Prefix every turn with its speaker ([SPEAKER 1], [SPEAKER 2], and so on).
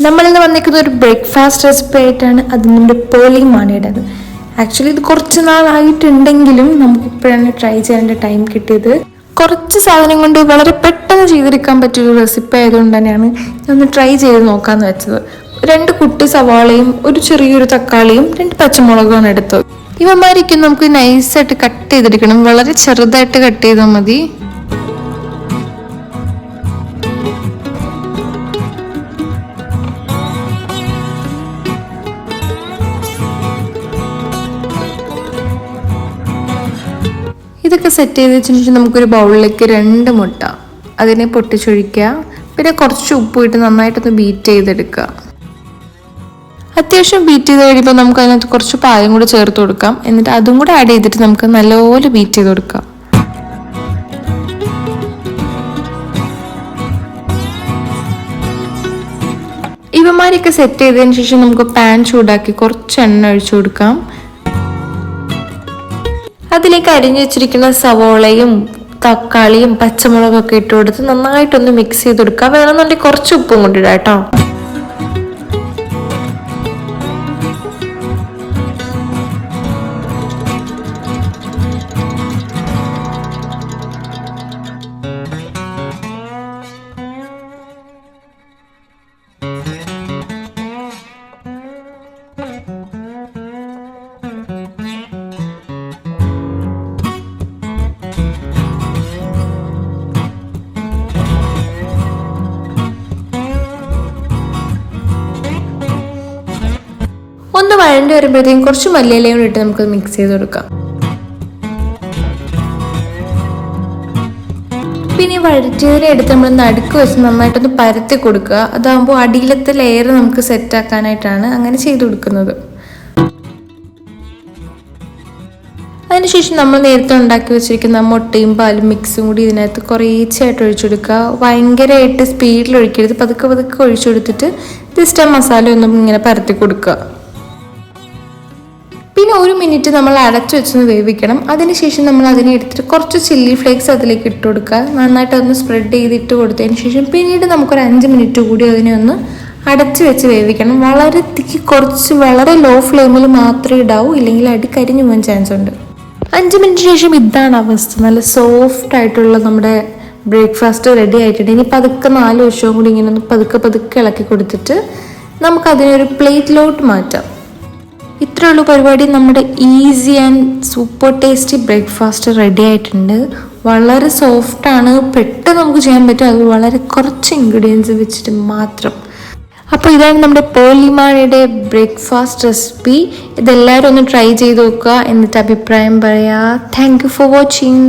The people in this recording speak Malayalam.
[SPEAKER 1] നമ്മളിന്ന് വന്നിരിക്കുന്ന ഒരു ബ്രേക്ക്ഫാസ്റ്റ് റെസിപ്പി ആയിട്ടാണ്. അത് നമ്മുടെ പേർലി മാണിയുടേത്. ആക്ച്വലി ഇത് കുറച്ച് നാളായിട്ടുണ്ടെങ്കിലും നമുക്കിപ്പോഴാണ് ട്രൈ ചെയ്യേണ്ട ടൈം കിട്ടിയത്. കുറച്ച് സാധനം കൊണ്ട് വളരെ പെട്ടെന്ന് ചെയ്തെടുക്കാൻ പറ്റിയൊരു റെസിപ്പി ആയതുകൊണ്ട് തന്നെയാണ് ഞാൻ ഒന്ന് ട്രൈ ചെയ്ത് നോക്കാമെന്ന് വെച്ചത്. 2 കുട്ടി സവാളയും ഒരു ചെറിയൊരു തക്കാളിയും 2 പച്ചമുളകുമാണ് എടുത്തത്. ഇവന്മാരിക്കും നമുക്ക് നൈസായിട്ട് കട്ട് ചെയ്തെടുക്കണം. വളരെ ചെറുതായിട്ട് കട്ട് ചെയ്താൽ മതി. ഇതൊക്കെ സെറ്റ് ചെയ്ത് വെച്ചിട്ട് നമുക്കൊരു ബൗളിലേക്ക് 2 മുട്ട അതിനെ പൊട്ടിച്ചൊഴിക്കുക. പിന്നെ കുറച്ച് ഉപ്പ് ഇട്ട് നന്നായിട്ടൊന്ന് ബീറ്റ് ചെയ്തെടുക്കുക. അത്യാവശ്യം ബീറ്റ് ചെയ്ത് കഴിയുമ്പോൾ നമുക്ക് അതിനകത്ത് കുറച്ച് പാലും കൂടെ ചേർത്ത് കൊടുക്കാം. എന്നിട്ട് അതും കൂടെ ആഡ് ചെയ്തിട്ട് നമുക്ക് നല്ലപോലെ ബീറ്റ് ചെയ്ത് കൊടുക്കാം. ഇവന്മാരൊക്കെ സെറ്റ് ചെയ്തതിന് ശേഷം നമുക്ക് പാൻ ചൂടാക്കി കുറച്ച് എണ്ണ ഒഴിച്ചു കൊടുക്കാം. അതിലേക്ക് അരിഞ്ഞു വെച്ചിരിക്കുന്ന സവോളയും തക്കാളിയും പച്ചമുളകൊക്കെ ഇട്ട് കൊടുത്ത് നന്നായിട്ടൊന്ന് മിക്സ് ചെയ്ത് കൊടുക്കുക. വേണമെന്നുണ്ടെങ്കിൽ കുറച്ച് ഉപ്പും കൊണ്ടിടാം കേട്ടോ. ഒന്ന് വഴണ്ടി വരുമ്പോഴത്തേക്കും കുറച്ച് മല്ലിയിലയും കൂടി ഇട്ട് നമുക്ക് മിക്സ് ചെയ്ത് കൊടുക്കാം. പിന്നെ വഴറ്റിയതിനെ എടുത്ത് നമ്മൾ നടുക്ക് വെച്ച് നന്നായിട്ടൊന്ന് പരത്തി കൊടുക്കുക. അതാകുമ്പോൾ അടിയിലത്തെ ലെയർ നമുക്ക് സെറ്റ് ആക്കാനായിട്ടാണ് അങ്ങനെ ചെയ്ത് കൊടുക്കുന്നത്. അതിനുശേഷം നമ്മൾ നേരത്തെ ഉണ്ടാക്കി വെച്ചിരിക്കുന്ന മുട്ടയും പാലും മിക്സും കൂടി ഇതിനകത്ത് കുറേശ്ശായിട്ട് ഒഴിച്ചെടുക്കുക. ഭയങ്കരമായിട്ട് സ്പീഡിൽ ഒഴിക്കരുത്, പതുക്കെ പതുക്കെ ഒഴിച്ചു കൊടുത്തിട്ട് ജസ്റ്റ് ആ മസാല ഒന്നും ഇങ്ങനെ പരത്തി കൊടുക്കുക. പിന്നെ 1 മിനിറ്റ് നമ്മൾ അടച്ചു വെച്ചൊന്ന് വേവിക്കണം. അതിനുശേഷം നമ്മൾ അതിനെ എടുത്തിട്ട് കുറച്ച് ചില്ലി ഫ്ലേക്സ് അതിലേക്ക് ഇട്ട് കൊടുക്കുക. നന്നായിട്ട് ഒന്ന് സ്പ്രെഡ് ചെയ്തിട്ട് കൊടുത്തതിന് ശേഷം പിന്നീട് നമുക്കൊരു 5 മിനിറ്റ് കൂടി അതിനെ ഒന്ന് അടച്ചു വെച്ച് വേവിക്കണം. വളരെ ലോ ഫ്ലെയിമിൽ മാത്രമേ ഇടാവൂ, ഇല്ലെങ്കിൽ അടി കരിഞ്ഞു പോകാൻ ചാൻസ് ഉണ്ട്. 5 മിനിറ്റ് ശേഷം ഇതാണ് അവസ്ഥ. നല്ല സോഫ്റ്റ് ആയിട്ടുള്ള നമ്മുടെ ബ്രേക്ക്ഫാസ്റ്റ് റെഡി ആയിട്ടുണ്ട്. ഇനി പതുക്കെ 4 വശവും കൂടി ഇങ്ങനെ ഒന്ന് പതുക്കെ പതുക്കെ ഇളക്കി കൊടുത്തിട്ട് നമുക്കതിനൊരു പ്ലേറ്റിലോട്ട് മാറ്റാം. ഇത്രേ ഉള്ളൂ പരിപാടി. നമ്മുടെ easy and super tasty breakfast ready ആയിട്ടുണ്ട്. വളരെ സോഫ്റ്റാണ്, പെട്ടെന്ന് നമുക്ക് ചെയ്യാൻ പറ്റും. അത് വളരെ കുറച്ച് ഇൻഗ്രീഡിയൻസ് വെച്ചിട്ട് മാത്രം. അപ്പോൾ ഇതാണ് നമ്മുടെ പേർലി മാണിയുടെ ബ്രേക്ക്ഫാസ്റ്റ് റെസിപ്പി. ഇതെല്ലാവരും ഒന്ന് ട്രൈ ചെയ്ത് നോക്കുക, എന്നിട്ട് അഭിപ്രായം പറയാം. Thank you for watching.